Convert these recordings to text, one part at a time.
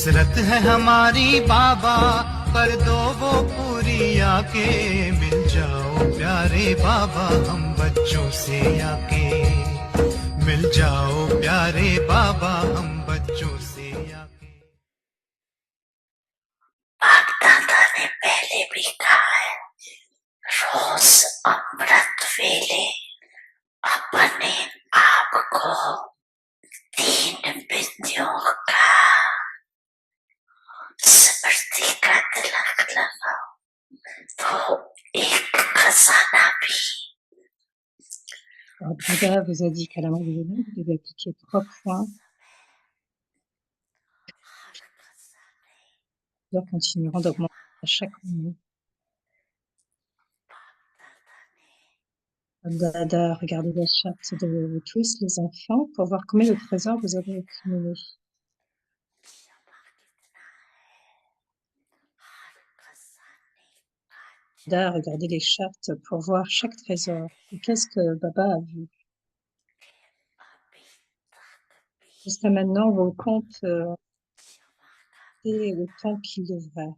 हसरत है हमारी बाबा, कर दो वो पूरी आके, मिल जाओ प्यारे बाबा हम बच्चों से आके, मिल जाओ प्यारे बाबा हम बच्चों से आके। बाप दादा ने पहले भी कहा है, रोज अमृत वेले अपने आप को 3 बिंदियों का स्मृति का तिलक लगाओ तो एक खजाना भी। Bouddha vous a dit qu'à la mort du vélo, vous devez appliquer 3 points. Les continueront d'augmenter à chaque minute. Dada, regardez la charte de vous tous, les enfants, pour voir combien de trésors vous avez accumulés. Dada, regardez les chartes pour voir chaque trésor. Et qu'est-ce que Baba a vu? Jusqu'à maintenant, vos comptes étaient autant qu'ils devraient.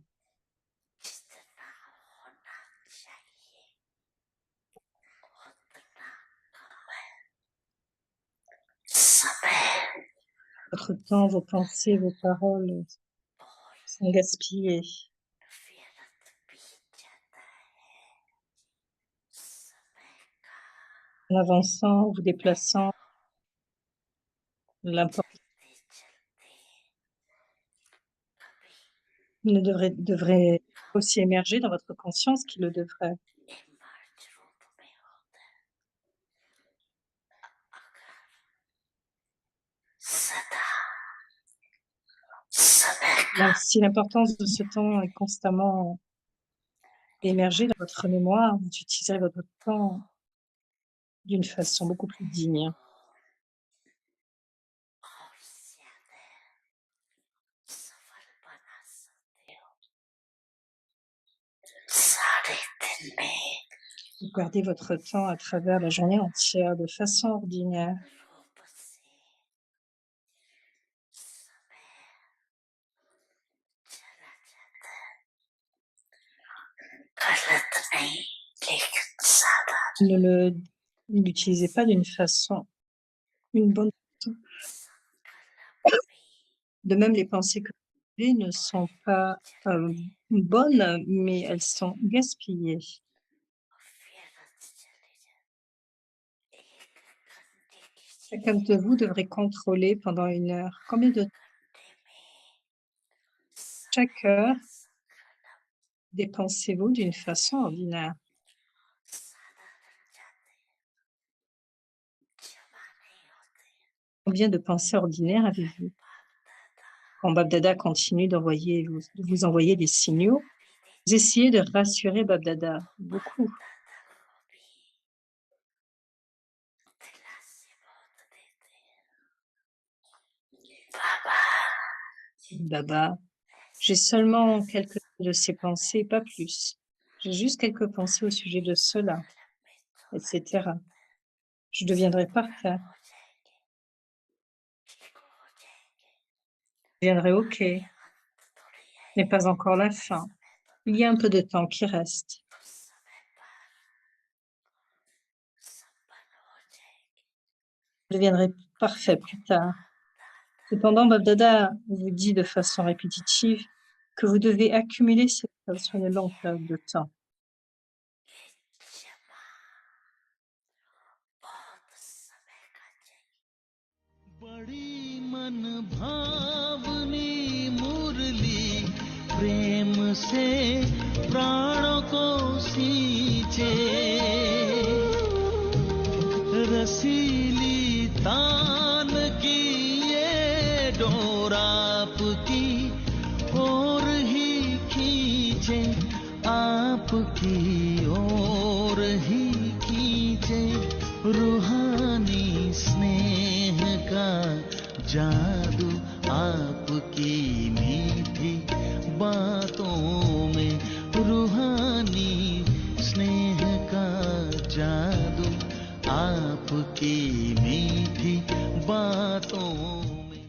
Votre temps, vos pensées, vos paroles sont gaspillées. En avançant, vous déplaçant, l'important devrait aussi émerger dans votre conscience qui le devrait. Si l'importance de ce temps est constamment émergée dans votre mémoire, vous utiliserez votre temps d'une façon beaucoup plus digne. Vous gardez votre temps à travers la journée entière de façon ordinaire. Ne l'utilisez pas d'une façon, une bonne façon. De même, les pensées que vous avez ne sont pas bonnes, mais elles sont gaspillées. Chacun de vous devrait contrôler pendant 1 heure combien de temps, chaque heure, dépensez-vous d'une façon ordinaire. Combien de pensées ordinaires avez-vous? Quand Bab Dada continue de vous envoyer des signaux, vous essayez de rassurer Bab Dada beaucoup. Baba, j'ai seulement quelques de ces pensées, pas plus. J'ai juste quelques pensées au sujet de cela, etc. Je deviendrai parfait. Je deviendrai OK. Ce n'est pas encore la fin. Il y a un peu de temps qui reste. Je deviendrai parfait plus tard. Cependant, Bab Dada vous dit de façon répétitive que vous devez accumuler ces choses sur une longue période de temps. बड़ी मन भावनी मुरली प्रेम से प्राणों को सींचे, रसीली तान की ये डोर आपकी ओर ही खींचे, आपकी ओर ही खींचे, रूहानी स्नेह का जादू आपकी मीठी बातों में, रूहानी स्नेह का जादू आपकी मीठी बातों में।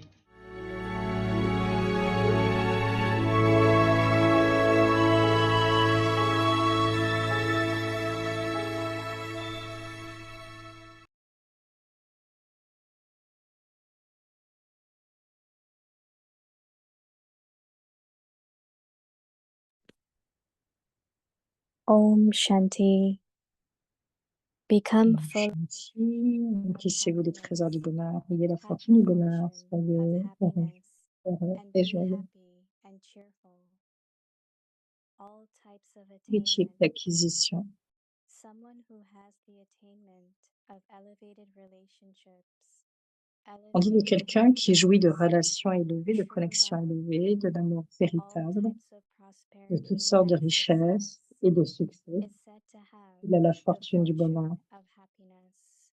Om Shanti. Become full of Shanti, remplissez-vous des trésors du bonheur, ayez la have fortune du the bonheur, illusion soyez of happiness heureux and et be joyeux. happy and cheerful. All types of Les types attainment. d'acquisition. Someone who has the attainment of elevated relationships, On dit de elevated quelqu'un qui jouit de happiness, relations élevées, de true connexions love, élevées, de l'amour all véritable, types of de toutes prosperity sortes de and richesses success, et de succès. is said to have Il a la the fortune du fortune bonheur. of happiness.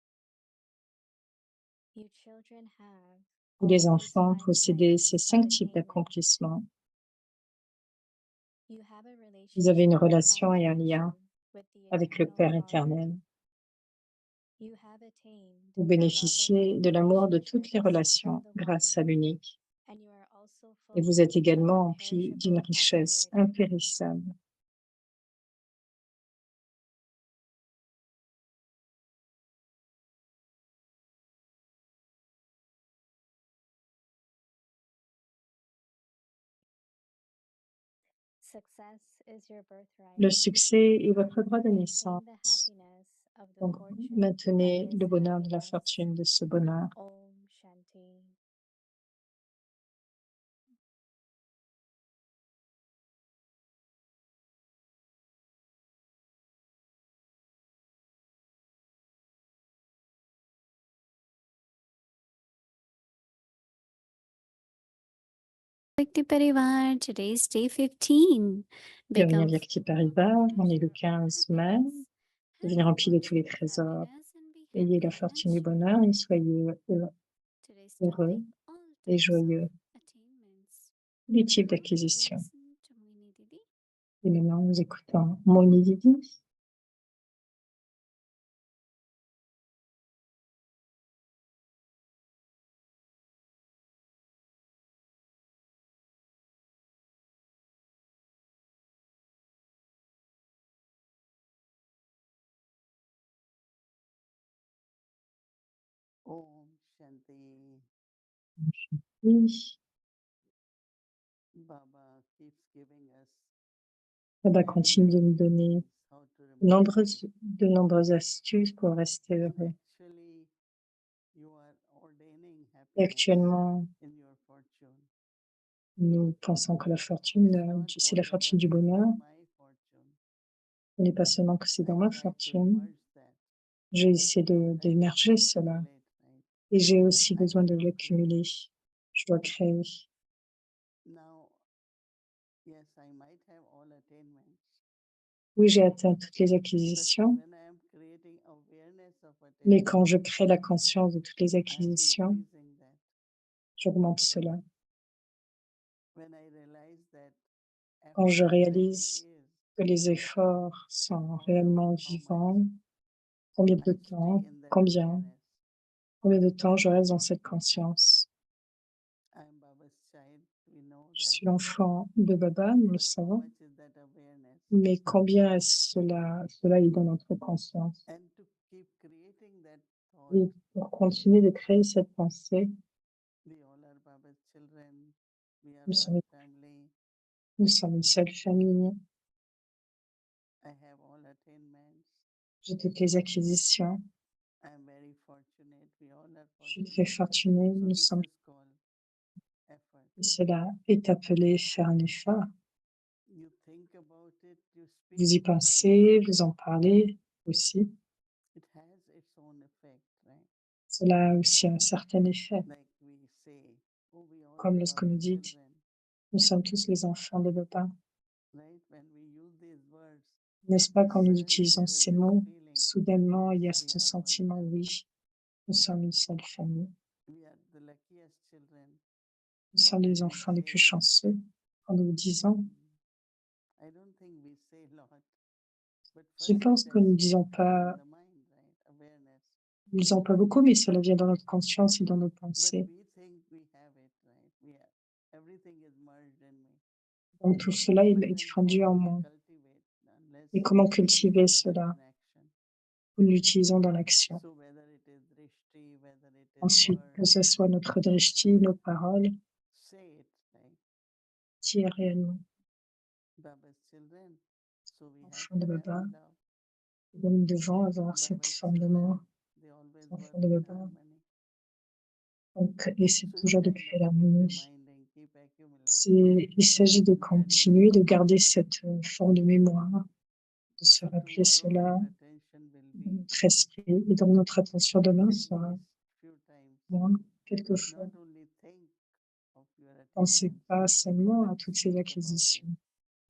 You children have Vous les all these enfants 5 possédez types ces of 5 types attainment. d'accomplissement. You have a Vous avez une relationship relation and et un connection lien with the avec le eternal Père Father. éternel. You have attained Vous the love of bénéficiez all de l'amour de toutes les relationships from relations the One, grâce à l'unique. and you are also Et full vous êtes of également empli d'une imperishable richesse prosperity. impérissable. Success is your birthright. Le succès est votre droit de Maintain naissance. the happiness of the Donc, fortune maintenez of this le bonheur de la happiness. fortune, de ce bonheur. Om Shanti. Vyakti Parivar, today's day 15. Bienvenue à Become Vyakti Parivar, on est le 15 mai. Devenez rempli de tous les trésors. Ayez la fortune du bonheur et soyez heureux et joyeux. Les types d'acquisition. Et maintenant, nous écoutons Moni Didi. Om Shanti. Oui. Baba keeps giving us Baba continue de nous donner ways how to remain happy. de nombreuses astuces pour rester And heureux. actually, you are ordaining Et happiness actuellement, in your fortune. nous pensons que la It's fortune, not c'est la fortune whatever du is bonheur. in my fortune. Ce n'est pas seulement que c'est I dans ma try to fortune. merge that. J'ai essayé d'émerger cela. Accumulate, right? Et j'ai aussi I besoin de have to l'accumuler. Je dois créer. Now, yes, I might have all attainments. Oui, j'ai atteint toutes les But acquisitions, when I am creating awareness of mais attainment, quand je crée la conscience de toutes les I am acquisitions, increasing that. j'augmente cela. When I realize that Quand je effort really réalise is, que les efforts sont how long, réellement how vivants, much combien de I stay temps, in that combien awareness. je reste dans cette conscience. I am Baba's child, we know Je that. suis l'enfant de Baba, nous le But how savons, much is that awareness? mais combien cela est dans notre conscience. And to keep creating that thought, Et pour continuer de créer cette pensée, we all are Baba's children, we are nous sommes, one family, nous sommes une seule famille. I have all attainments, J'ai toutes les acquisitions. I am very fortunate, we all are Je suis très fortunate. fortunée. So Nous this sommes. is called effort. Et cela est appelé faire un effort. You think about it, you speak Vous y about it, pensez, vous en parlez aussi. it has its own effect, right? Cela a aussi un certain effet. Like we say, oh, we all Comme are lorsque nous Baba's dites, children, nous sommes tous les enfants de Baba. right? When we use these words, N'est-ce pas, quand nous suddenly utilisons there is ces this mots, feeling, soudainement, il y a yes, we ce are one sentiment, family. oui, nous sommes une seule famille. We are the luckiest children. Nous sommes les When we enfants les plus say, chanceux. Quand nous disons, I don't think we say a lot, but je first pense it que has nous ne to disons come pas, in the mind, right? Awareness. nous disons pas beaucoup, mais cela vient dans notre conscience et dans nos But pensées. we think we have it, right? We have, everything is merged in me. Donc tout cela est But then how fondu do en we moi. cultivate unless Et comment we cultiver use it cela? in action? Nous l'utilisons dans l'action. So whether it is drishti, whether it is Ensuite, que words, ce soit notre drishti, nos paroles, say it, right? dire réellement. Baba's children. So we have enfants de to have Baba. love, Et donc, nous devons avoir cette Baba's forme d'amour, children, they always enfants work de in Baba. harmony. Donc, essayer So it's toujours de kind créer of keep l'harmonie. reminding, keep accumulating. Il s'agit de Very continuer de important. garder cette forme de mémoire, de se So rappeler tomorrow cela our attention will dans be notre esprit. Et donc, notre attention demain at sera least few times. moi, quelquefois. Not only think of your Pensez attainments, pas seulement à but toutes ces speak about it. acquisitions,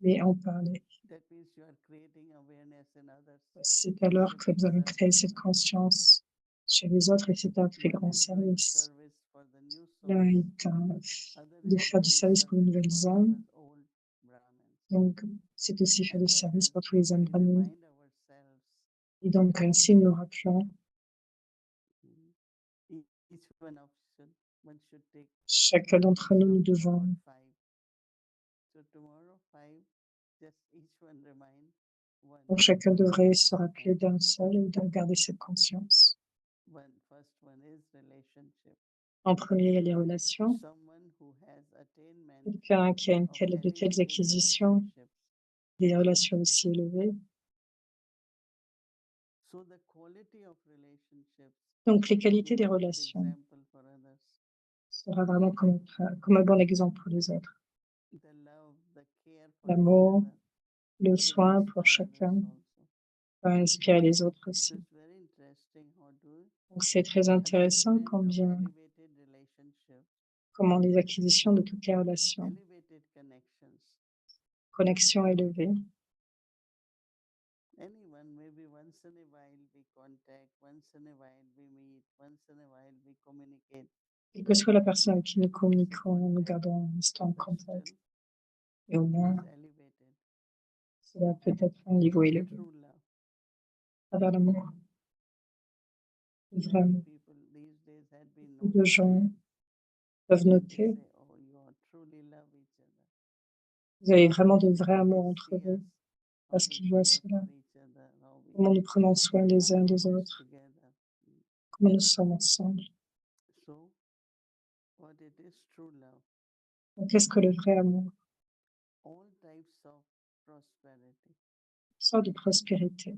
mais en parler. That means you are creating awareness in others. C'est It's alors a que big vous avez créé service. cette conscience chez les autres et c'est un très One grand is doing service. service for the new L'un souls, est other de is faire du doing service pour les service nouvelles for âmes, our old Brahmins. donc c'est aussi faire And du that service is, pour tous les âmes we brahmines. remind ourselves, Et donc ainsi nous rappelons, each one should take chacun d'entre nous, nous devons, about 5. So tomorrow 5, just each one remind one. donc chacun devrait se rappeler d'un seul et de garder cette conscience. First one is relationship. En premier, il y a les relations. Someone who has attainment Quelqu'un qui a of de telles elevated acquisitions, relationships. des relations aussi élevées. So the quality of relationships Donc les qualités will des be a good relations example for others. sera vraiment comme un bon exemple pour les autres. The love, the care for each L'amour, other le will soin pour inspire others chacun also. va inspirer les autres So aussi. it's very interesting how to Donc c'est très intéressant attainment of combien, elevated relationships, comment les acquisitions de toutes les relations, elevated connections. connexions élevées, Anyone, maybe once in a while we contact, once in a while we meet, once in a while we communicate. quelle que soit la personne avec qui nous communiquons, nous gardons un instant en But contact. still, Et au it moins, is elevated. cela peut être un niveau élevé True love. à travers l'amour. Many Vraiment, people these days had been beaucoup de noticing. gens peuvent They noter, say, oh, you are truly love each other. vous avez vraiment de vrai amour They entre see vous, us, how parce we qu'ils voient care cela, for each other, how we comment nous prenons soin les are uns des always autres, together. comment nous sommes ensemble. So, what it is true love? Donc, qu'est-ce que le vrai amour? All types of prosperity Une sorte de prospérité.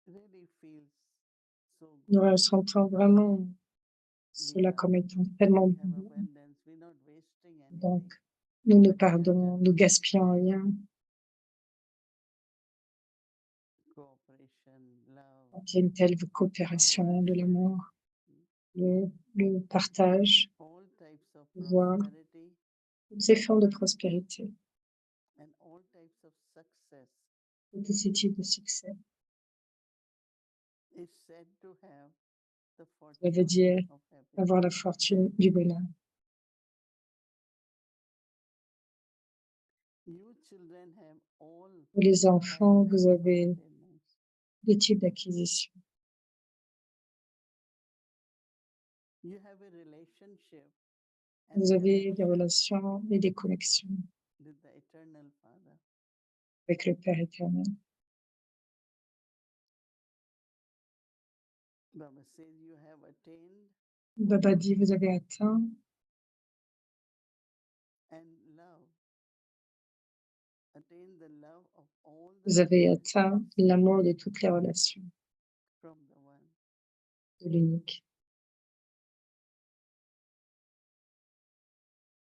really feels so Nous good. ressentons vraiment We cela are, comme étant tellement we have bon. abundance. We're not wasting Donc, anything. nous ne But we are pardonnons, just nous gaspillons rien. cooperation, love, Donc, il y a une telle coopération, power de sharing. l'amour, le partage, All types of voir prosperity toutes ces formes de prospérité, and all types of success et tous ces types de succès. is said to have the Ça veut fortune dire of happiness. avoir la fortune du bonheur. You children have all Pour les enfants, five vous types of avez attainments. des types d'acquisitions. You have a relationship and Vous avez des connection relations et des connexions with the eternal Father. avec le Père éternel. Baba says you have attained Baba dit, vous avez atteint and love. Attain the love of all the Vous avez atteint relationships l'amour de toutes les relations, from the one. de l'unique.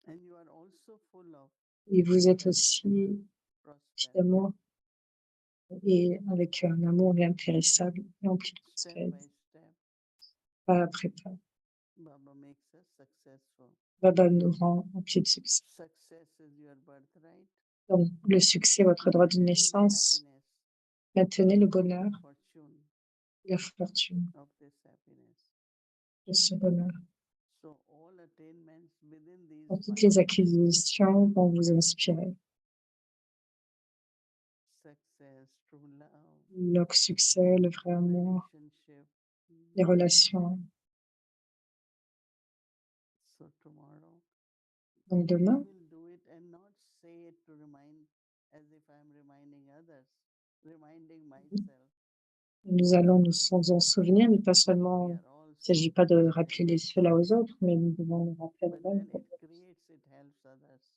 And you are also full of Et vous êtes unconditional aussi prosperity. d'amour et avec un amour impérissable et empli de Step prospérité, by step, pas après pas. Baba makes us successful. Baba nous rend emplis de succès. Success is your birthright. Donc, le succès, votre droit de Maintain the naissance, happiness, maintenez le bonheur, fortune la fortune of this happiness. de ce bonheur. So all attainments within these Donc, toutes 5 les acquisitions vont vous inspirer. success, true love, Le succès, le vrai amour, relationship. les relations. So tomorrow Donc, we demain, will do it and not say it to remind as if I'm reminding others, reminding myself. nous allons nous en souvenir, mais pas We seulement, are il ne also s'agit pas de prosperous. rappeler cela aux autres, mais nous devons nous rappeler But nous-mêmes when que it creates, it helps others.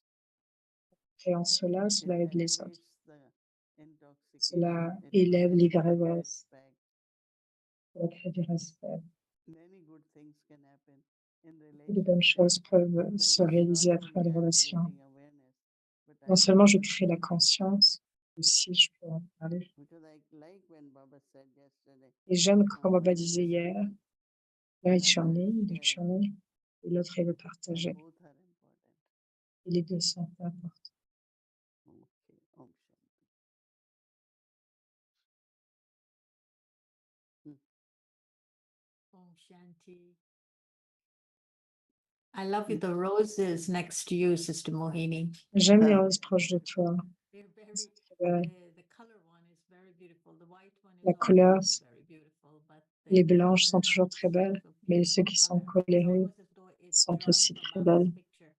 créant cela, It cela aide les elevates autres. the Cela it élève creates l'ivresse, respect. cela crée du respect. Many good things can happen in Beaucoup de bonnes choses relationship peuvent when se not réaliser à only travers les I'm relations. creating awareness, but Non I seulement je also crée la create conscience, aussi je peux en parler. because I like when Baba said yesterday, Et j'aime quand Baba one is disait hier, receiving, l'un est another charné, is il est sharing, charné, et l'autre est le and partager. both are important. Et les deux sont importants. Okay, Om Shanti. Om Shanti. I love you, the roses next to you, Sister Mohini. J'aime les roses proches de toi. They're very, C'est très belle. the color one is very beautiful. The white one La is couleur, also very beautiful, but les the blanches sont color toujours très is belles, so mais beautiful ceux qui sont color. It's colorés almost as though it's sont drawing aussi from très Baba's belles. picture.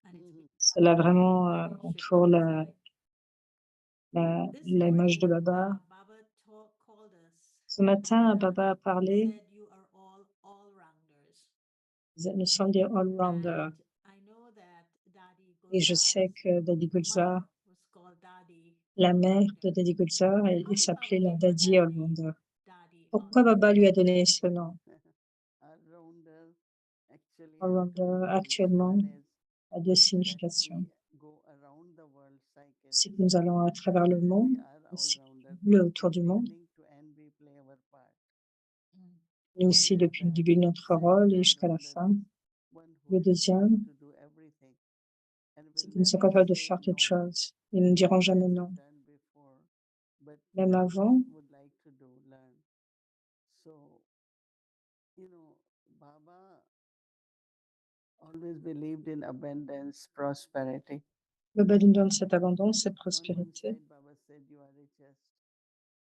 And it's Cela because vraiment the relationship entoure that is like. This l'image de morning, Baba. Baba called us. Ce matin, And Baba a he parlé, said, you are all rounders. nous sommes des all-rounders. And I know that Daddy Et je sais Gulzar's que Daddy Gulzar, mother was called Daddy la mère de All-Rounder. Daddy Gulzar, How elle did s'appelait Baba la give her Daddy that name, All-Rounder. Daddy Pourquoi Baba lui a All-Rounder? donné ce nom? All-rounder actually has two All-Rounder, meanings. actuellement, One is a deux that significations. we go around the world cycle. C'est que nous allons à travers le monde, We are le cycle all-rounder. bleu autour From du monde. beginning to end, we play our part. Nous One aussi, is depuis le that début de notre second rôle et jusqu'à la all-rounder fin. is one who Le is deuxième, able to do everything and c'est will que nous sommes never capables de say faire toute no. chose. Et nous ne dirons Not jamais as non. done before, but Même avant, would like to do, learn. So, Baba always believed in abundance, prosperity. Baba nous donne cette abondance, cette On one prospérité. side, Baba said you are richest.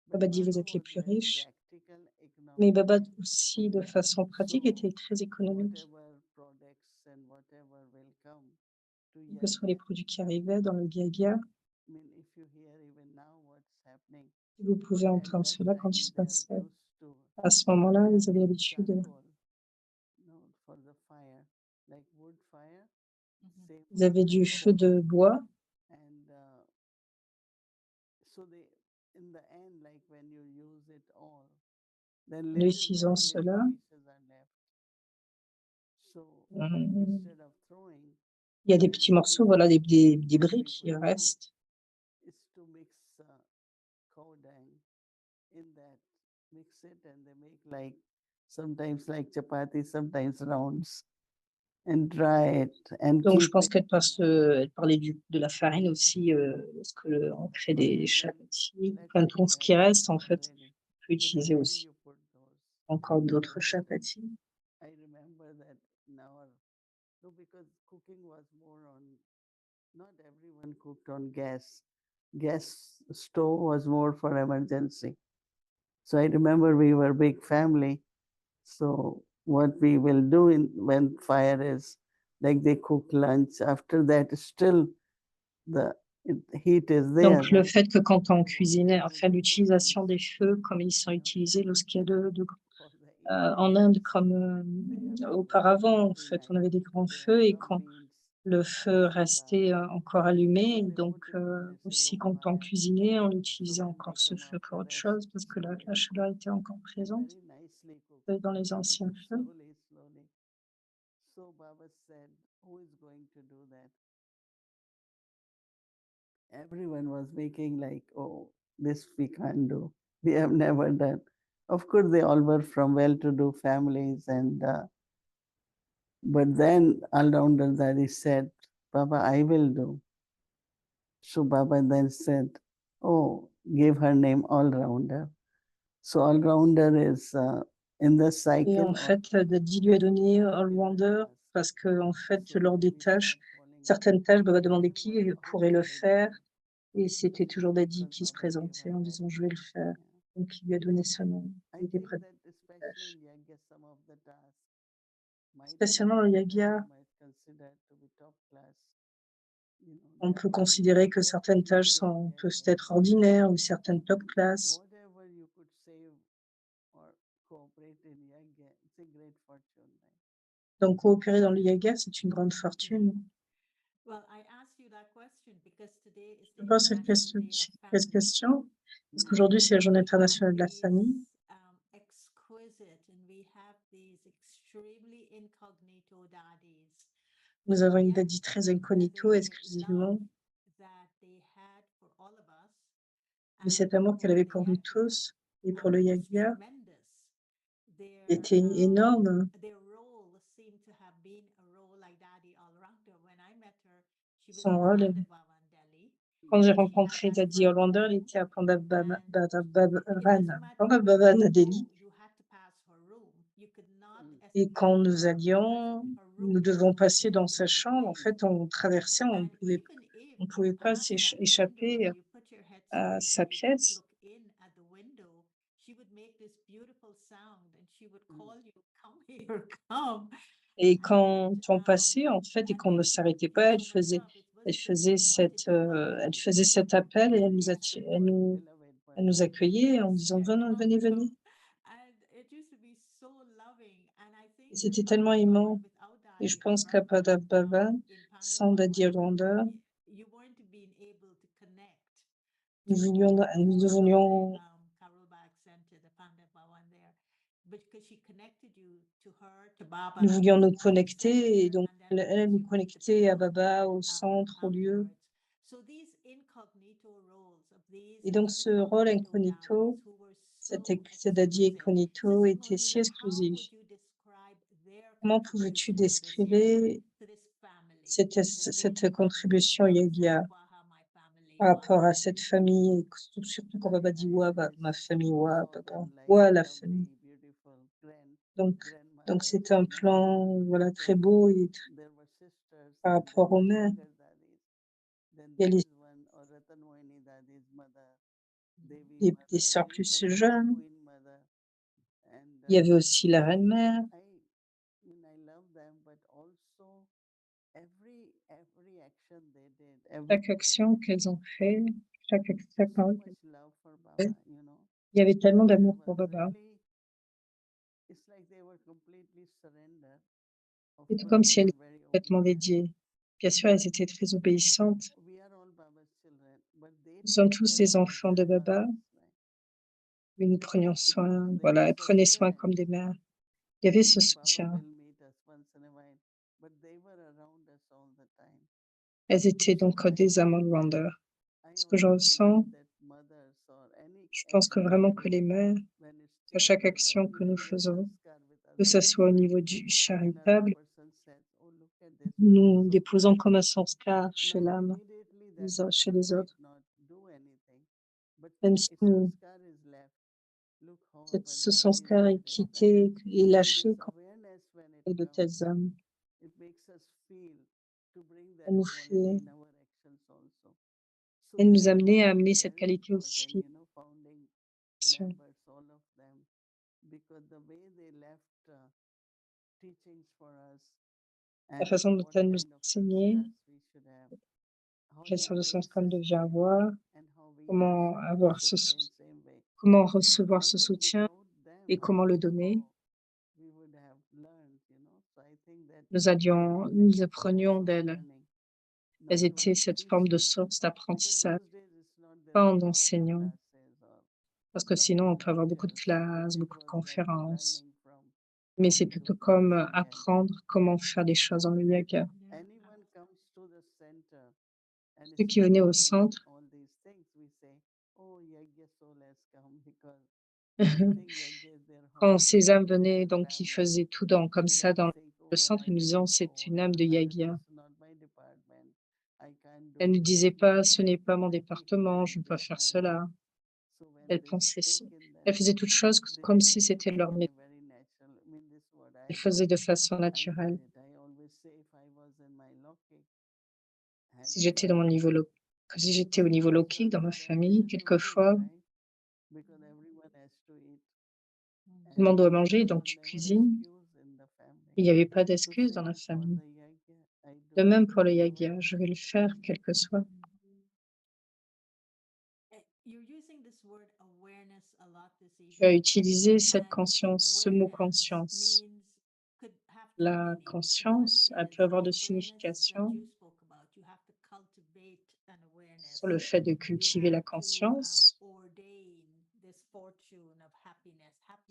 But Baba dit, vous Baba êtes les was plus very riches. practical, Mais economical. Baba aussi, de façon pratique, So, était très économique. whatever products and whatever will come to Quels que soient les Yajna, produits qui arrivaient dans le Gyagia, I mean, if you hear even now what's happening, si vous pouvez at entendre that cela quand il time se they are passait. used to À ce moment-là, ils avaient having l'habitude charcoal, for the fire, like wood fire. Same ils avaient du feu de bois. and so they, in the end, like when you use it all, then En little, utilisant very little cela, pieces are left. So instead of throwing, il y a des what petits many morceaux, voilà, des débris people qui do restent. is to mix cow dung in that, mix it, and they make like sometimes like chapati, sometimes rounds, and dry it and Donc, je keep pense it. qu'elle parlait de la farine aussi, parce qu'on crée des chapatis. Enfin, tout ce qui reste, en fait, on peut utiliser aussi You put those. encore d'autres chapatis. I remember that now, no, because cooking was more on, not everyone cooked on gas. Gas stove was more for emergency. So I remember we were a big family. So what we will do when fire is, like they cook lunch, after that still the heat is there. Donc, le fait que quand on cuisinait, enfin, l'utilisation des feux, comme ils sont utilisés lorsqu'il y a en Inde, comme auparavant, en fait, on avait des grands feux et quand le feu restait encore allumé, donc aussi quand on cuisinait, on utilisait encore ce feu pour autre chose parce que la chaleur était encore présente dans les anciens feux. So Baba said, who is going to do that? Everyone was making like, oh, this we can't do. We have never done. Of course, they all were from well-to-do families, and but then all-rounder Daddy said, Baba, I will do. So Baba then said, oh, gave her name all-rounder. So all-rounder is in the cycle. Et en fait, Daddy lui a donné all-rounder parce que en fait, lors des tâches, certaines tâches, Baba demandait qui pourrait le faire. Et c'était toujours Daddy qui se présentait en disant je vais le faire. Donc il lui a donné ce nom. Il était prêt. Spécialement dans le Yagia, on peut considérer que certaines tâches peuvent être ordinaires ou certaines top class. Donc coopérer dans le Yagia, c'est une grande fortune. Je pose cette question Parce qu'aujourd'hui, c'est la journée internationale de la famille. Exquisite, and we have these extremely incognito daddies. Nous But avons une yet, daddy très incognito, the exclusivement, love that they had for all of us mais cet and amour qu'elle for avait the pour nous Yagya tous et pour le was Yagya tremendous. était énorme. Their role seemed to have been a role like Daddy all-rounder. When I met her, she was Son in rôle. Pandavavan, Delhi. Quand j'ai She had rencontré that Daddy front Hollander, il room, était à and it doesn't matter Pandavavan where à you Delhi. go, you had to pass her room. You could not Et quand escape nous her allions, presence. Her room nous was devons passer dans completely sa chambre. En lit. fait, on traversait, And even if on pouvait pas past that window, échapper when you put your head à straight sa and you just pièce. look in at the window, she would make this beautiful sound and she would call you, come here, come. Et And quand on passait, en fait, et and qu'on ne then s'arrêtait this pas, in itself, it elle wasn't just faisait she wanted to love elle you. faisait cet appel et She elle nous, used to elle nous accueillait en disant venez, come, venez, come. venez. And it used to be so loving. And I Et think that c'était tellement aimant. without Et je Daddy pense qu'à Alranga, Padavavan, in sans Daddy Pandavavan, Hollander, you weren't being able to connect nous to voulions, nous the devenions, Carol Bag Center, the Pandavavan there, because she connected you to her, to Baba, nous to voulions nous the connecter. Et center, donc, and then of elle course nous you went to connectait à Baba Baba, au centre, au lieu. afterwards. So these incognito roles of these Et donc, ce rôle incognito, daddies who were ce Daddy exquisite. incognito Sister était si Mohini, how exclusif. would you describe their Comment pouvais-tu contribution to this Yagya, décrire to this family cette contribution Yagya my family, par rapport à cette famille, et surtout quand Baba dit Wa, ma famille, Wa, Baba, Wa, la famille. Donc, donc c'est un plan voilà, très beau et par rapport aux mères. Il y a des sœurs plus jeunes. Il y avait aussi la reine-mère. Chaque action qu'elles ont fait, chaque parole qu'elles ont fait, il y avait tellement d'amour pour Baba. C'était comme si elles étaient complètement dédiées. Bien sûr, elles étaient très obéissantes. Nous sommes tous des enfants de Baba, mais nous prenions soin, voilà, elles prenaient soin comme des mères. Il y avait ce soutien. Elles étaient donc des Amal Wonder. Ce que je ressens, je pense que vraiment que les mères, à chaque action que nous faisons, que ce soit au niveau du charitable, nous déposons comme un sanskar chez l'âme, chez les autres. Même si ce sanskar est quitté et lâché quand on fait de telles âmes, elle nous fait, elle nous amener à amener cette qualité aussi. La façon dont elle nous enseignait, quelle sorte de sanskar devait avoir, comment avoir comment recevoir ce soutien et comment le donner. Nous apprenions d'elles. Elles étaient cette forme de source d'apprentissage, pas en enseignant, parce que sinon on peut avoir beaucoup de classes, beaucoup de conférences, mais c'est plutôt comme apprendre comment faire les choses dans le yoga. Ceux qui venaient au centre, quand ces âmes venaient, donc qui faisaient tout comme ça dans le centre, ils nous disaient c'est une âme de Yagya. Elle ne disait pas ce n'est pas mon département, je ne peux pas faire cela. Elle elle faisait toutes choses comme si c'était leur métier. Elle faisait de façon naturelle. Si j'étais si j'étais au niveau lokique dans ma famille, quelquefois, tout le monde doit manger, donc tu cuisines. Il n'y avait pas d'excuse dans la famille. De même pour le Yagya, je vais le faire quel que soit. Tu as utilisé cette conscience, ce mot conscience. La conscience, elle peut avoir de signification sur le fait de cultiver la conscience.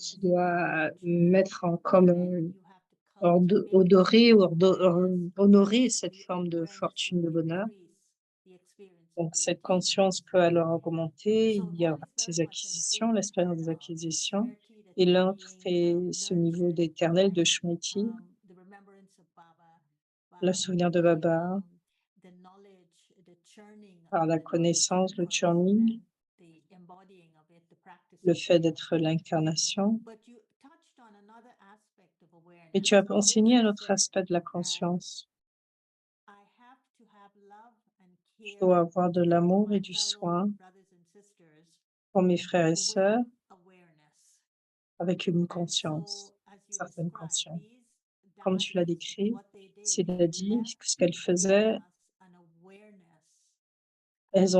qui doit mettre en commun, you have to cultivate odorer ou honorer the cette forme de awareness fortune, will de bonheur. increase the experience of Donc the cette attainment. conscience peut alors augmenter, So il y one aura is very ces much an acquisitions, l'expérience des internal acquisitions, Smriti et that's l'autre being est ce niveau nurtured d'éternel de by Shmriti, the remembrance of Baba, le by souvenir de Baba, the knowledge, the churning par of la the knowledge connaissance, le first, and churning, then the embodying of it, the le practicing of fait it. d'être l'incarnation. But you touched on another aspect of awareness, Et tu as which enseigné un you autre said aspect de la that conscience. I have to have love and Je dois care avoir de for l'amour my et du fellow soin brothers and sisters pour mes frères et with sœurs awareness. avec une And conscience, so, as you certaine described, conscience. these Comme tu l'as daddies, décrit, what they did, c'est they la dit, left ce qu'elles with faisaient, us an awareness elles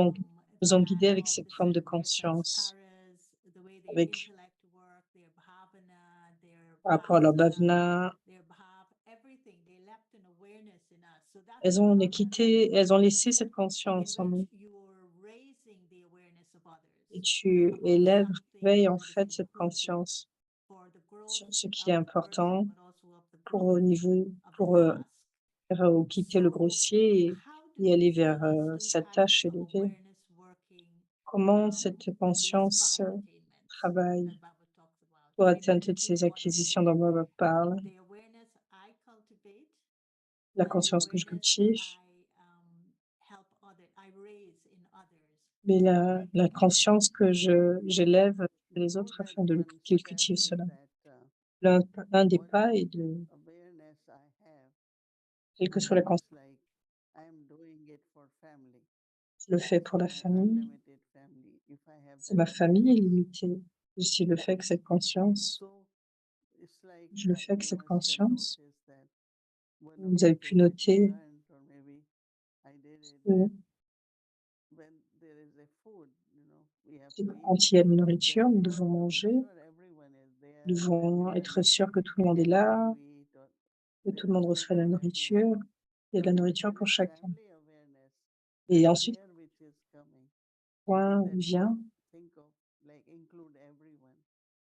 nous ont that guidés avec of cette the forme de their conscience, sanskaras, the way their avec intellect work, their bhavana, their par rapport à leur bhasa, bhavana. their bhav, everything. They left an awareness in us. So that's Elles ont another quitté, elles ont level laissé cette in conscience en nous. which you're raising the awareness of Et others tu about élèves, something veilles en that is fait cette important conscience for the growth sur ce qui est of the person, important but also of the pour au growth niveau, of the pour task. quitter le So, grossier how do et you aller see vers these two cette types tâche of élevée. awareness working Comment cette in these conscience five attainments travaille that Baba talks about? pour And maybe atteindre you toutes choose ces one of the acquisitions two. dont Baba parle, The awareness I cultivate la and the conscience que je awareness cultive, help others, I raise in others. mais la conscience que j'élève chez les Before autres that, afin one qu'ils step cultivent is cela. that Un des what pas est de, awareness I have quelle que soit la is conscience, like I am doing it for family, je le fais pour for la my famille. unlimited family. If I have Si that ma famille est awareness, limitée, et si le fait que cette conscience, so it's like je le fais avec you cette must have conscience, noticed that one of vous the avez pu things which I noter learned, or maybe I did it, que that when there is a food, we have to eat. quand il y a de la Then nourriture, we nous want devons to make manger, sure everyone is there, nous and devons everyone être sûrs que tout le monde est gets là, to eat, or que there tout le is monde food reçoit la for everyone. nourriture, il y a de la But when nourriture there pour is chacun. family awareness, Et the ensuite, care which is coming point is that vient, think of like include everyone.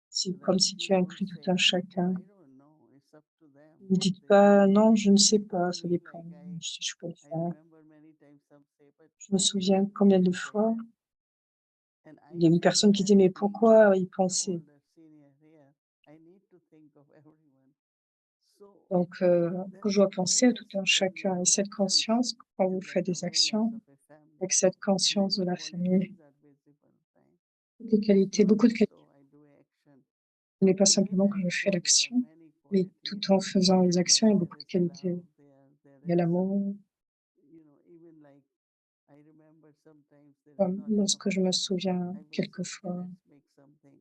c'est comme Right? si You tu don't inclus tout say, un oh, chacun. I don't know, it's up to them Ne what dites they do. pas: «Non, je ne sais pas, For ça me, dépend, like si je peux le I faire». remember many times some say, but Je me why do souviens you combien de think of fois, them? And il y a I une feel personne qui dit: that «Mais being pourquoi y the penser?» older senior here, I need to think of everyone. So Donc, then que je dois penser à awareness, tout un when you chacun, et do cette actions, conscience, quand vous is that faites des awareness actions, of a family. avec cette conscience de Many la famille, qualities are visible, right? toutes les It's qualités, not beaucoup de qualités. so I do action. Ce n'est pas Within simplement que je fais action, there are l'action, many mais qualities. tout en faisant les actions, il y a Like beaucoup there de is qualités. love, there Il y a is, l'amour. even like I remember sometimes there is Comme not enough lorsque je me food. souviens I will say, okay, quelquefois, let's make something.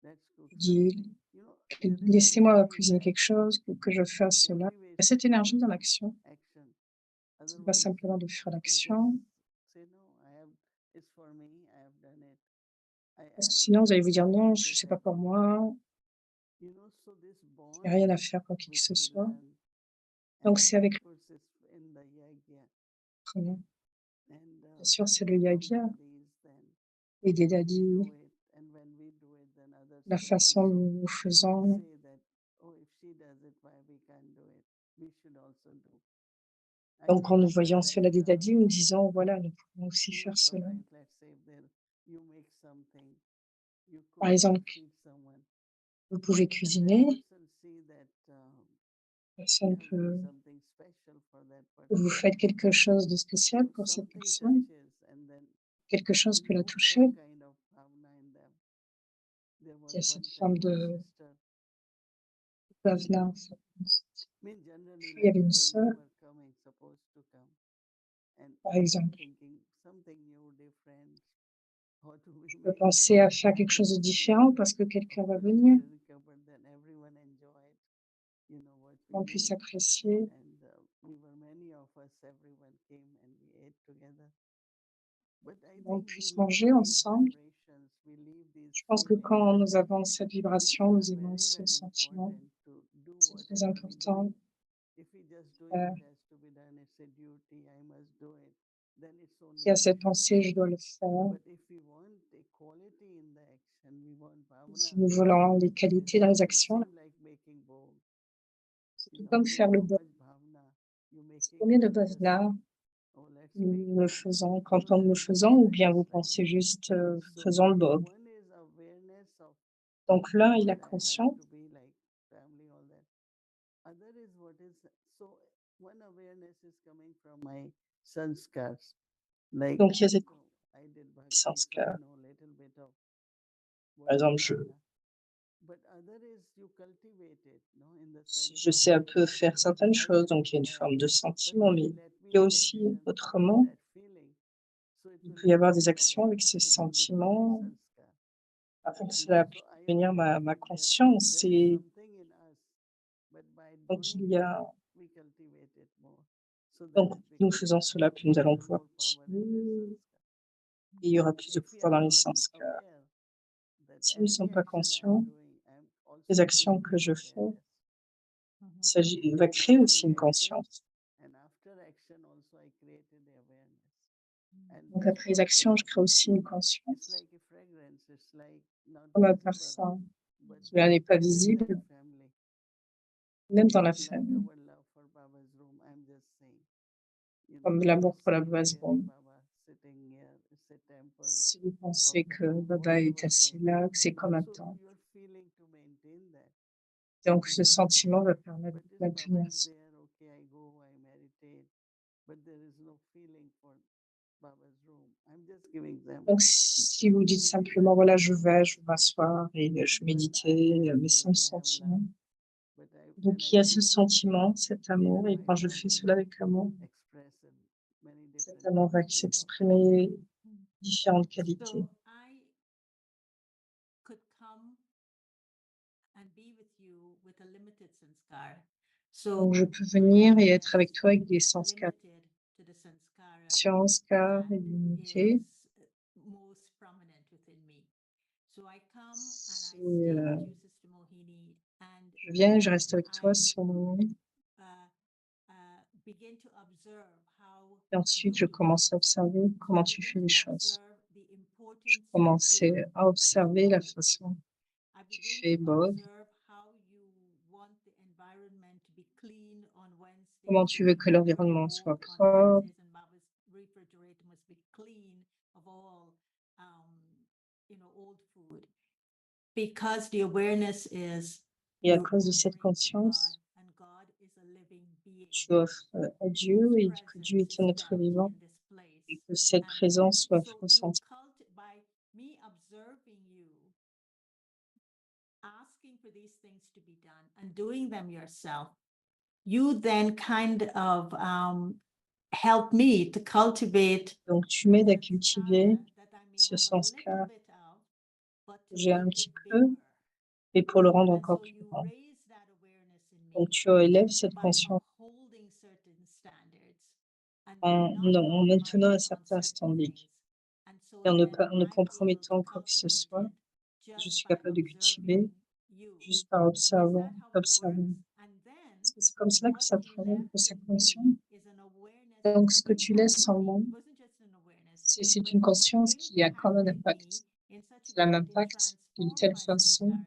Let's cook je dis: something. There is «Laissez-moi energy in cuisiner the quelque action. chose, que je fasse In cela». every way, Il y a cette there énergie is dans l'action. action. Ce n'est pas Otherwise, simplement de faire you just l'action, say no. It's for me. I have done it. parce que sinon vous allez vous dire: «Non, je sais pas pour moi, So this il n'y a rien à bond faire pour qui que which ce we soit». learn, Donc and c'est avec of course it's in the yagya, l'entraînement. and Bien sûr, c'est le from yagya daddies, then et des we dadis, do it, and when we do it, then others la can façon also dont nous faisons. say that, oh, if she does it, why we can't do it? We should also do. I Donc en nous remember voyant that, cela des dadis, nous disons: «Voilà, nous pouvons aussi faire cela». sometimes let's say if there, you make something, you Par cook and exemple, feed someone, vous pouvez and that cuisiner, person see that la you personne have done peut something special for that vous person. faites quelque chose de spécial So pour cette something personne, touches, and then quelque chose it peut la moves toucher, some kind of bhavana in them. There il y a was cette one forme time a de sister, bhavana, en fait. I mean, generally, Il y let's avait une say you sœur, were coming, supposed to come, and par you were exemple, thinking something new, different. How do we je peux make it penser à faire quelque chose de différent parce que quelqu'un va venir, America, but then everyone enjoyed, what we qu'on puisse made. apprécier. And we were many of us, everyone came and we ate together. But I On think we puisse leave manger these ensemble. vibrations, we leave these Je pense que feelings, quand nous avons cette which vibration, are nous avons very, ce very sentiment, important to do c'est très whatever we do. important. If we just do Euh, it, it has to be done, it's a duty, I must do it, then it's S'il y only a cette action. pensée, je dois le faire. But if we want a quality in the action, and we want Si bhavana, nous voulons les then qualités dans les it actions, seems like making bowl. c'est You tout know, comme with faire le so beurre. much bhavana, you making Combien de just, bhavana oh, let's nous make le bowl. faisons You know, quand on le there's faisons, ou bien difference vous like pensez that. juste So faisons le bob. one is awareness of Donc l'un est la what I have conscience, to be like family, all that. Other is what is so one awareness is coming from my sanskars. Like donc il y a cette so I did bhakti, connaissance so I que, know little bit of par what is exemple, bhavana. But other is you cultivate it, no, in the si sense je of sais un peu faire certaines I choses, can donc il y a une have, forme de but sentiment, mais let il y a me do aussi action with autrement, that feeling. So it il will peut y avoir become des actions avec awareness. ces It will become sentiments, sanskar. afin que You cela know, so puisse I devenir observe ma that conscience. there is Et something in us, but by donc il doing y it, a, we cultivate it more. So then donc it nous becomes faisons cela, puis nous allons pouvoir more power in that continuer, sanskar. et il y aura But plus de if we pouvoir are dans les not sens que aware that si nous ne sommes any pas action I am conscients, doing, I am les also actions que creating je fais, awareness. il va créer aussi During une action conscience. and after action also I created the awareness. And Donc that's après les what actions, je crée aussi une it's conscience, like a fragrance. It's like not comme un visible, parfum. but Cela n'est pas it is like visible, family. même dans la Like famille, our love for Baba's room, I'm just saying. You know, comme if l'amour you pour la see base really bombe. Baba sitting here, it's a temple Si vous of pensez the que room, Baba est whatever assis way. là, que c'est comme un So temple, you're feeling to maintain that. donc It ce is like, sentiment va permettre but de if Baba maintenir is ça. there, okay, I go, I meditate, but there is no feeling for Baba's room. I'm just giving example. Donc si vous dites So these are simplement, voilà, je different vais, je things. m'asseoir et je But I méditais, have mais sans feeling, I have sentiment. love. But when Donc il I y a ce do it, sentiment, cet amour, et my quand je love fais will cela avec amour, express in many cet different amour va qualities of s'exprimer différentes qualités. So I could come and be with you with a limited sanskar. So Donc je peux venir et être avec toi avec des is sanskars, limited to the sanskara sanskars that et l'unité. is most prominent within me. So I come and I C'est, stay with you, Sister Mohini, and je viens et je then reste avec toi I sur mon lit. begin to observe how Et ensuite, je you do commence à things. observer So comment I tu begin fais les to choses. observe the importance Je you commençais give à observer la façon I tu begin fais to Bob, observe how you want the environment to be clean on comment Wednesdays tu and veux que that your l'environnement home soit on propre. Wednesdays and Baba's refrigerator must be clean of all, old food. Because the awareness is Et à you're cause de cette offering to God conscience, and God is a living being. tu offres à Dieu et que Dieu Presence est un is être felt vivant in this place. et que cette And présence soit so ressentie. by me observing you asking for these things to be done and doing them yourself, you then kind of help me to cultivate Donc tu m'aides à the cultiver sanskara that I may ce have a little sanskar bit of, but que to j'ai un make petit it peu bigger. et pour le rendre And encore so plus you grand. raise that awareness in Donc me tu élèves cette by conscience upholding certain standards and by en, not en maintenant un compromising on certain certain standing things. And so et then en ne I'm able to compromettant quoi que ce cultivate soit. it Je just suis by capable de cultiver observing you. juste par Is that observant, how it observant. works? And then Parce que c'est comme cela que what ça you travaille, que left c'est in conscient. me is an awareness that Donc ce que tu laisses impacted en me. moi, It wasn't just an awareness, c'est but une it conscience qui a comme un impacted me impact. in such a Cela way that it m'impacte d'une transformed telle my façon sanskaras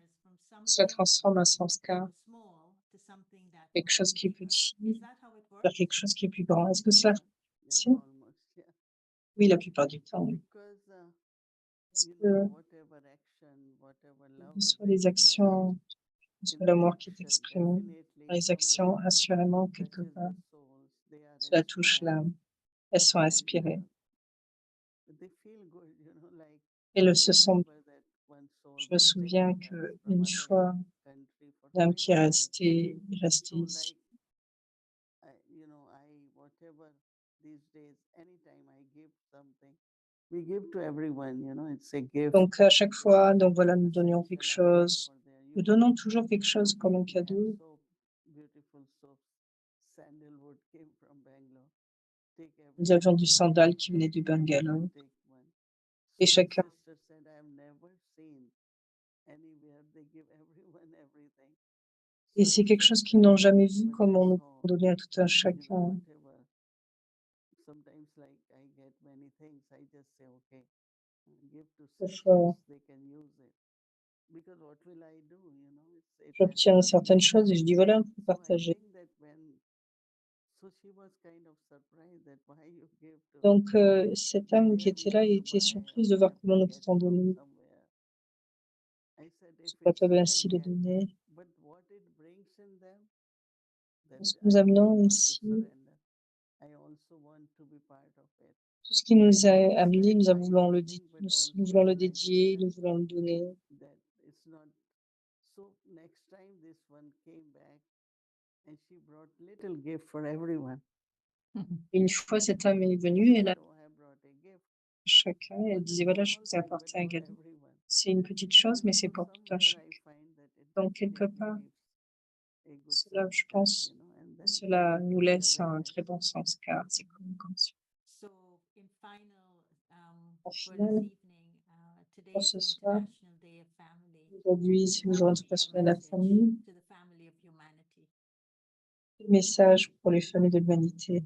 from que cela something transforme un that sanskar, was small to something that quelque was chose qui est bigger. petit, Is that how it vers works? quelque chose qui est plus grand. Est-ce que cela yeah, fonctionne? almost, yeah. Oui, la plupart du temps. Oui. Because Parce you que know, whatever action, whatever quelles love que is soient les expressed actions, que in soit the l'amour qui est action, exprimé, definitely dans les actions, somewhere assurément, quelque touches part, the souls. They are cela touche inspired l'âme. Elles sont and inspirées. they feel good, like Et le, I ce sont, remember that one soul je me visited souviens with us from qu'une other fois, country for l'âme some qui est time. restée So ici. like, whatever these days, anytime I give something, we give to everyone, it's a gift. Donc à chaque fois, donc voilà, nous donnions quelque Essential item chose. for their Nous use. donnons toujours quelque chose comme un We have cadeau. soap, beautiful soap. Sandalwood came from Bangalore. Take Nous avions du everyone. sandal qui venait du Everyone Bangalore. take one. Et So the chacun, sister said, I have never seen anywhere they give everyone everything. et So c'est I quelque said, chose qu'ils n'ont jamais vu, but comme I on nous saw, donnait à tout un chacun. whatever. Sometimes like I get many things, I just say, okay, give to sisters, Parfois, they can use it. because what will I do? It J'obtiens happens. certaines choses et je dis voilà, on peut So I partager. think that so she was kind of surprised that why you give to Donc, cette that âme qui there était we là have to était buy surprise or de we voir have comment to nous get pouvons from donner. somewhere. I said C'est if pas it's peuvent I ainsi le get, donner. but what it brings in them, that Ce que nous I amenons don't want to ici, surrender. I also want to be part of it. tout ce qui nous a And it's amené, like nous voulons le, eye-opening, but nous also voulons le to dédier, nous understand voulons le donner. that it's not. So next time this one came back and she brought little gift for everyone. Une fois, cette âme est venue, elle a Said, oh, I brought a gift. chacun, et elle But disait it's voilà, je small vous ai thing, but apporté un for cadeau. everyone. C'est une petite chose, mais c'est So pour tout un somewhere I chacun. find that it Donc, quelque really part, leaves a good cela, je sense, pense, and que then cela we nous create laisse un awareness. très bon sens, car c'est comme une conscience. So, in final, En for this final, evening, today pour is ce soir, International Day of Family. aujourd'hui, c'est le What jour would be your international de la message famille. to the family of humanity? Le message pour les familles de l'humanité.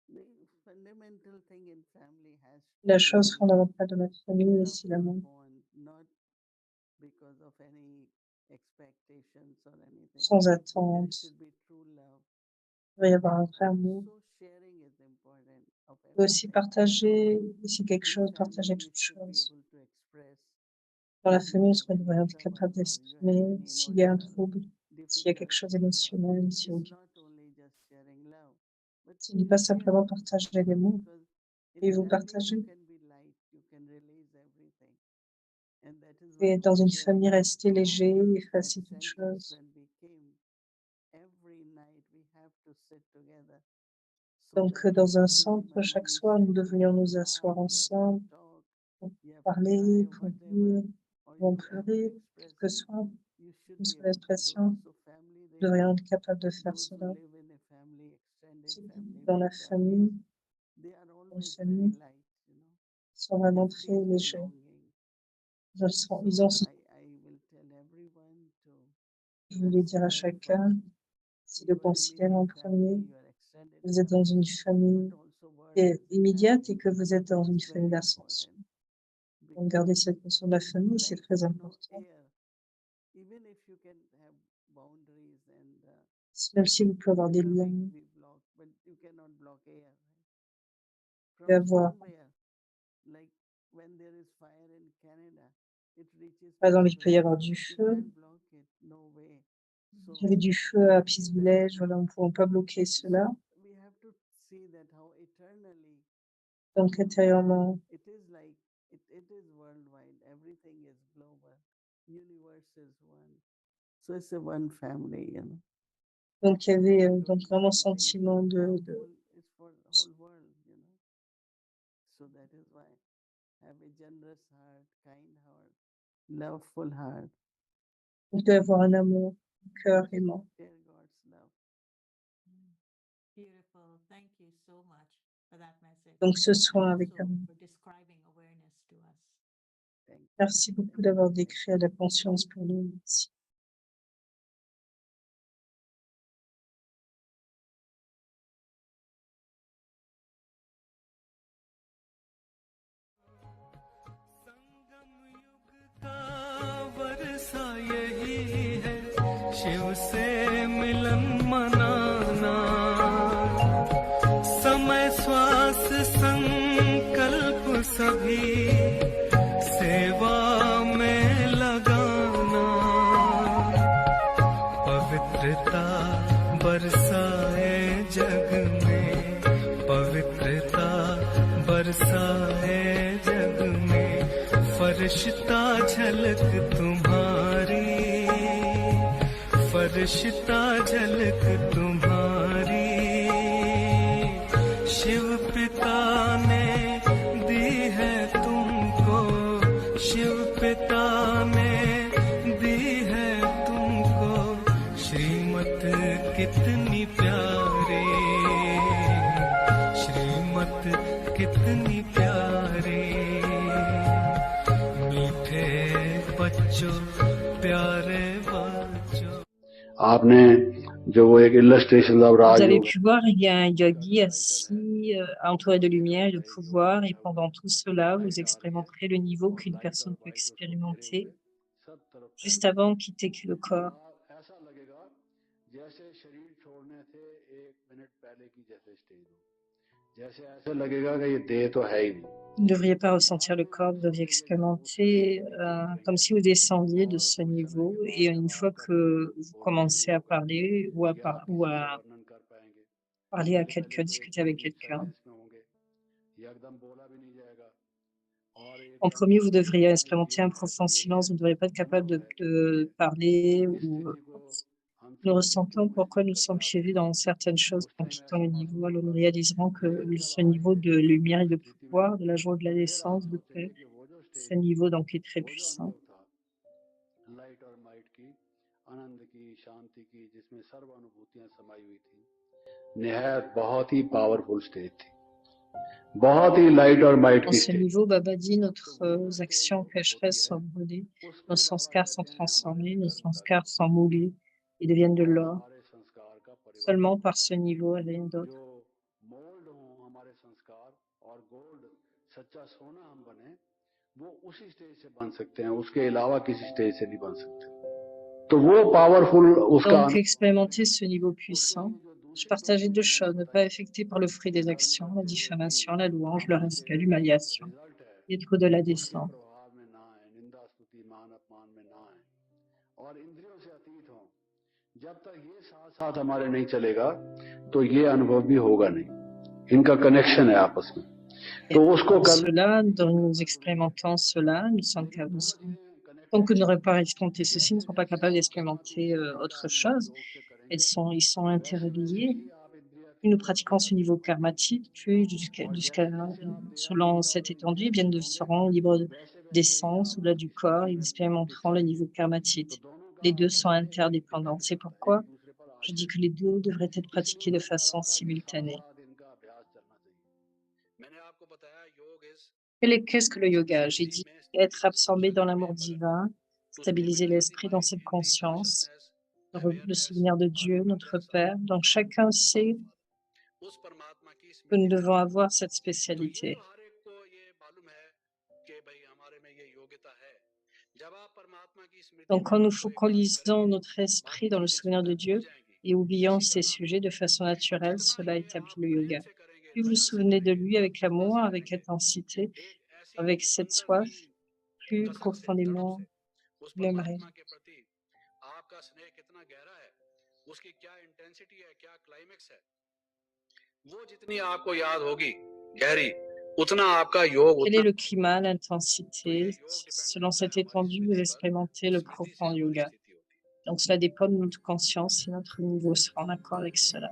The fundamental thing in family has to La be chose fondamentale de notre famille, a c'est love l'amour. bond, not because of any expectations or anything. Sans There attente, should be true love. il doit y avoir un vrai amour. So sharing is important of Et aussi everything. partager, si quelque In chose, family, partager we toute should be chose. able to express Dans la if you famille, on have devrait any être capable trouble or you have d'exprimer any s'il y a un emotional trouble, s'il y a quelque difficulty. chose d'émotionnel, si It's not only just sharing love, but ce n'est pas you share, simplement partager les mots, because in et vous family partagez. you can be light, you can release everything. And that is Et what dans we une share famille, here. rester léger, Home effacer at toute Centex, chose. when we came, every night we have to sit together. So Donc, that dans un every centre, moment chaque you soir, nous sit, you devrions have to nous laugh, asseoir you have to ensemble, talk, pour you have to parler, cry, pour whatever, rire, or pour you have to pleurer, quelle express. que soit You should une be seule able to do. expression. So family Nous devrions really, être capables de faire those who cela. live in a family, extended Ceux qui vivent family, dans big la family, famille, they are une always very famille, light, sont They vraiment feel très légers. belonging. Ils ont, So I will tell everyone to je voulais dire à consider chacun, first c'est de your considérer en immediate premier family, your extended que vous êtes dans family, une famille but also world qui est as a immédiate et family. que vous êtes dans une It's famille very d'ascension. important Donc, garder because cette notion de la famille, c'est like, très important. air, even if you can have boundaries and Même si vous pouvez avoir des water liens, may vous be blocked, but you cannot block air. pouvez From avoir, somewhere, like when there is fire in Canada, it reaches par exemple, il peut y Pittsburgh. avoir du You feu. can't block it, no way. So Il y avait du feu à I Peace think that Village, voilà, on ne pouvait pas bloquer cela. we have to see that how eternally Donc, intérieurement, it is like it is worldwide. Everything is global. Universe is one. So it's a one family. donc il y avait So donc vraiment something sentiment de harmful is for the whole world. So that is why have a generous heart, kind heart, loveful heart. il doit y avoir un amour, un cœur aimant. Share God's love. Beautiful. Thank you so much for that message. Donc, ce And soir avec also amour. for describing awareness to us. Thank you. Merci beaucoup d'avoir décrit à la conscience pour nous. Merci. वर्षा यही है शिव से मिलन मनाना समय श्वास संकल्प सभी सेवा में लगाना पवित्रता बरसाए जग में पवित्रता बरसाए जग में फरिश्ता झलक तुम्हारी फरिश्ता झलक तुम्हारी शिव पिता ने दी है तुमको शिव पिता ने दी है तुमको श्रीमत कितनी प्यारी श्रीमत कितनी प्यारी मीठे बच्चों प्यारे बच्चों आपने जो वो एक illustration of Vous Raj avez Yoga, pu voir, il y a un yogi assis, entouré de lumière et de pouvoir, et pendant tout cela, vous expérimenterez le niveau qu'une personne peut expérimenter. juste avant de quitter le corps. ऐसा लगेगा जैसे शरीर छोड़ने से 1 मिनट पहले की जैसे स्टेज हो, जैसे ऐसे लगेगा कि ये देह तो है ही नहीं। Vous ne devriez pas ressentir le corps, vous devriez expérimenter comme si vous descendiez de ce niveau et une fois que vous commencez à parler ou à वर्णन कर पाएंगे parler à quelqu'un, discuter avec quelqu'un, इसमें होंगे, ये एकदम बोला भी नहीं जाएगा और एक en premier, vous devriez expérimenter un profond silence, vous ne devriez pas être capable de parler ou nous ressentons pourquoi nous sommes piégés dans certaines choses en quittant le niveau. Alors nous réaliserons que ce niveau de lumière et de pouvoir, de la joie, de la naissance, de paix, ce niveau donc est très puissant. Light और माइट की, आनंद की, शांति की, जिसमें सर्व अनुभूतियां समाई हुई थी, निहायत बहुत ही पावरफुल स्टेज थी, बहुत ही लाइट और माइट Dans की ce stage. niveau, Baba dit nos actions pécheresses sont brûlées, nos sanskars sont transformés, nos sanskars sont moulés et deviennent de l'or. हमारे संस्कार का परिवर्तन Seulement par ce niveau, rien d'autre. जो मोल्ड हो हमारे संस्कार और गोल्ड सच्चा सोना हम बने, वो उसी स्टेज से बन सकते हैं, उसके अलावा किसी स्टेज से नहीं बन सकते। तो वो पावरफुल उसका Donc, expérimenter ce niveau puissant. Je partageais deux choses, ne pas affecter par le fruit des actions, la diffamation, la louange, le respect, l'humiliation, être de la descente. प्रभाव में ना आए, निंदा स्तुति मान अपमान में ना आए और इंद्रियों से अतीत हो। जब तक ये साथ साथ हमारे नहीं चलेगा तो ये अनुभव भी होगा नहीं, इनका कनेक्शन है आपस में। तो उसको करने Cela, dont nous expérimentons cela, nous sommes capables. Tant que nous n'aurons pas expérimenté ceci, nous ne serons pas capables d'expérimenter autre chose. Ils sont interreliés. Plus nous pratiquons ce niveau karmatique, plus selon cette étendue, eh bien, nous serons libres des sens au-delà du corps et ils expérimenteront le niveau karmatique. Les deux sont interdépendants. C'est pourquoi je dis que les deux devraient être pratiqués de façon simultanée. Qu'est-ce que le yoga? J'ai dit être absorbé dans l'amour divin, stabiliser l'esprit dans cette conscience, le souvenir de Dieu, notre Père. Donc chacun sait que nous devons avoir cette spécialité. Donc quand nous focalisons notre esprit dans le souvenir de Dieu et oublions ces sujets de façon naturelle, cela établit le yoga. Plus vous vous souvenez de lui avec amour, avec intensité, avec cette soif, plus profondément vous l'aimerez. Quel est le climat, l'intensité? Selon cette étendue, vous expérimentez le profond yoga. Donc cela dépend de notre conscience et notre niveau sera en accord avec cela.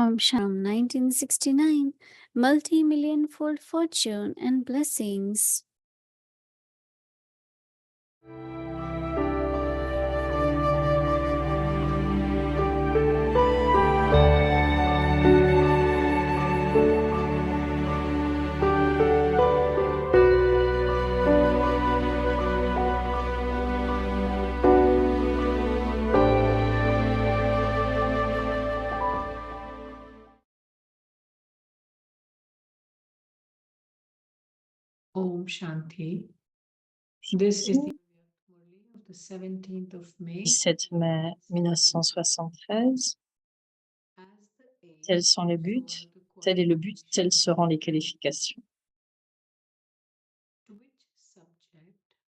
Om Sham 1969, multi-million fold fortune and blessings. Om Shanti. This is the Murli of the 17th of May. 17 mai 1973. Tels sont les buts, tel est le but, telles seront les qualifications.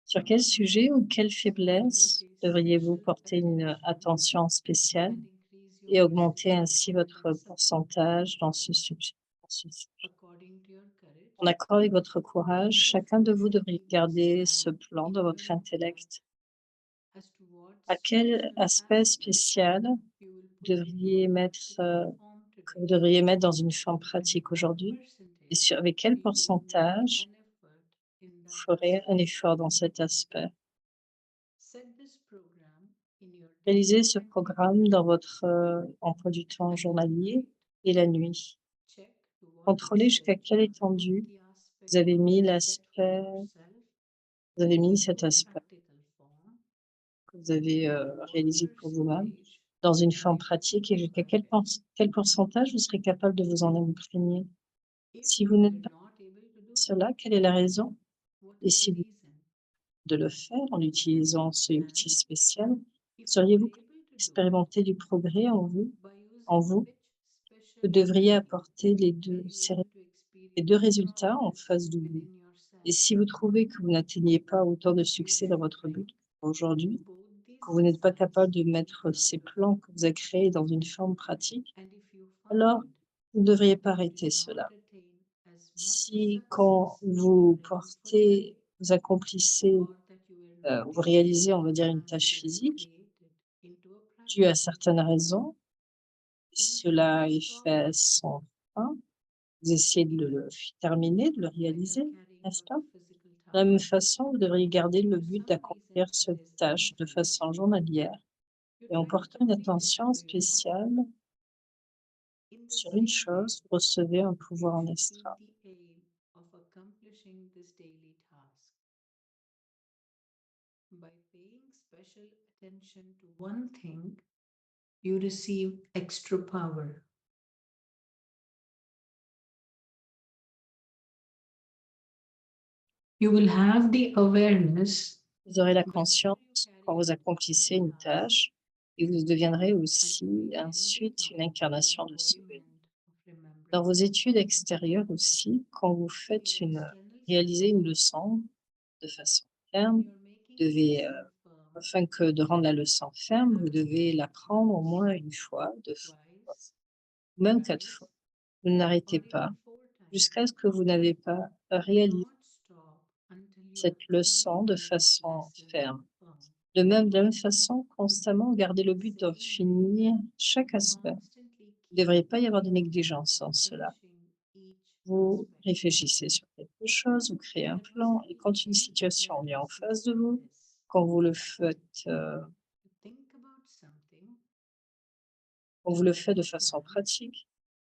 Sur quel sujet ou quelle faiblesse devriez-vous porter une attention spéciale et augmenter ainsi votre pourcentage dans ce sujet? processus. according to your courage, En accord avec votre courage, chacun de vous devrait garder ce plan dans votre intellect. as to what À quel special aspect aspect spécial you will vous put devriez into mettre, the form que vous today, devriez mettre dans une forme and pratique what aujourd'hui et percentage avec quel you will make pourcentage an effort in vous that ferez un aspect. effort dans cet aspect. Set this program in your Réalisez daily ce activity. programme dans votre emploi du temps journalier et la nuit. Check to what Contrôlez jusqu'à extent quelle you have put étendue the aspect vous avez you mis have set for l'aspect, yourself vous avez mis into cet a aspect practical form, que vous avez what réalisé pour vous-même percentage dans une will forme make you pratique et jusqu'à effort there. quel pourcentage vous serez capable de vous en imprégner. If Si you vous n'êtes were pas not able to do cela, quelle est la raison? what Et is si the vous reason? de le faire en utilisant ce And outil spécial, if you were seriez-vous able to do expérimenter du progrès by en using vous? which special Vous devriez ability apporter les were deux, you able to les deux experience résultats en progress face de vous. within Et yourself? si vous trouvez que vous n'atteignez pas autant de You succès dans should votre bring but aujourd'hui, both these que vous n'êtes pas systems capable de into mettre ces practice. plans que vous avez créés dans une forme pratique, And if you alors find vous ne devriez pas that you arrêter do not cela. attain as much Si quand success vous during portez, today, vous accomplissez, or that you were not vous able réalisez, to on va dire, une tâche translate, physique, create it into a due à practical certaines form, raisons, then you cela shouldn't est stop fait sans fin, vous essayez de le terminer, de le when you're réaliser, carrying n'est-ce out pas? a physical De la même task. façon, vous devriez garder le For but some reason, d'accomplir cette it is tâche de unseen. façon journalière You et en try to portant une complete it, attention do you not? spéciale In the sur une same way, chose, vous recevez un pouvoir en you should extra. keep the aim of accomplishing this daily task. By paying special attention to one thing, you receive extra power. You will have the awareness Vous aurez la whenever you conscience carry quand vous out accomplissez any une task, tâche et vous deviendrez and aussi you will then ensuite une become the incarnation de ce but. embodiment of Dans vos remembrance. études extérieures aussi, quand vous faites réalisez une leçon de façon ferme, You're making vous the devez, lesson firm afin que de rendre la leçon ferme, vous devez l'apprendre au moins une fois, 2 fois, twice, ou même 4 thrice, fois. Vous n'arrêtez or pas even 4 jusqu'à ce times. que vous n'avez pas Do réalisé not stop until you have cette truly leçon de made that façon lesson ferme. firm. De la même façon, constamment garder le but de finir chaque aspect. Constantly Il ne keep devrait pas y avoir de thinking négligence en of cela. finishing each Vous aspect. réfléchissez sur quelque chose, vous créez un plan et quand une situation vient en face de vous, This. quand vous le faites, You think about something, quand vous le faites de façon pratique,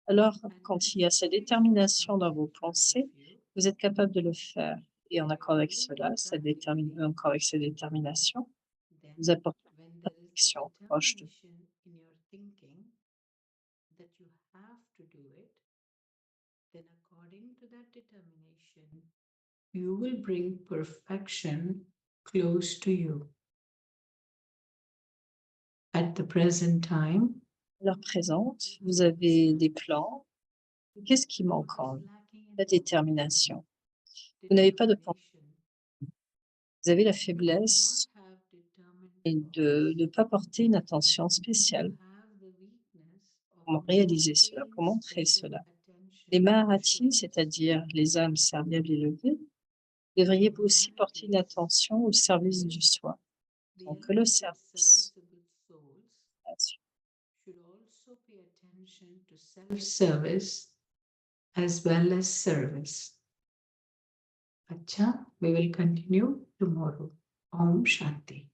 alors and quand when il y a cette situation détermination dans comes vos in front of pensées, you, vous êtes capable de le faire. Et en by accord avec doing cela, it practically, encore avec cette détermination, then vous apportez when une there is the action proche de determination in your thinking that you have to do it, then according to that determination, you will bring perfection close to you. At the present time, l'heure présente. Vous avez des plans. Qu'est-ce qui what manque en is vous? lacking in La you? détermination. Vous n'avez pas de pensée. Determination. Vous avez la You do faiblesse not have determined et thoughts. de ne pas porter une attention You spéciale have the weakness of pour not réaliser cela, paying pour montrer special cela. attention Les to Maharatis, choses c'est-à-dire les âmes serviables élevées, devriez The aussi porter une Maharatis, attention au service du soi. the Donc le elevated service. serviceable souls, should also pay attention to self-service as well as service. Acha, we will continue tomorrow. Om Shanti.